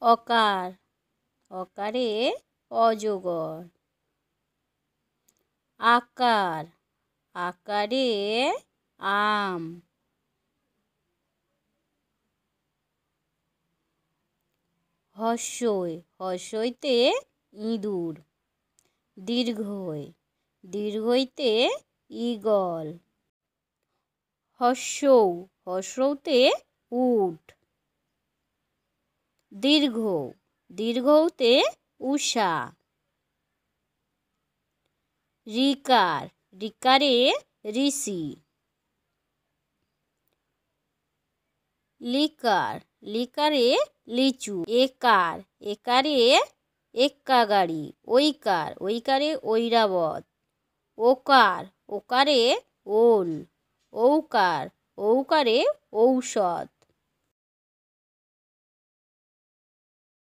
অকার, অকারে অজগর। আকার, আকারে আম। হর্ষই, হর্ষইতে ইঁদুর। দীর্ঘই, দীর্ঘইতে ঈগল। হর্ষৌ, হর্ষৌতে উট। দীর্ঘ, দীর্ঘৌতে উষা। ঋকার, ঋকারে ঋষি। লিকার, লিকারে লিচু। একার, একারে এক্কা গাড়ি। ঐকার, ঐকারে ঐরাবত। ওকার, ওকারে ওল। ঔকার, ঔকারে ঔষধ।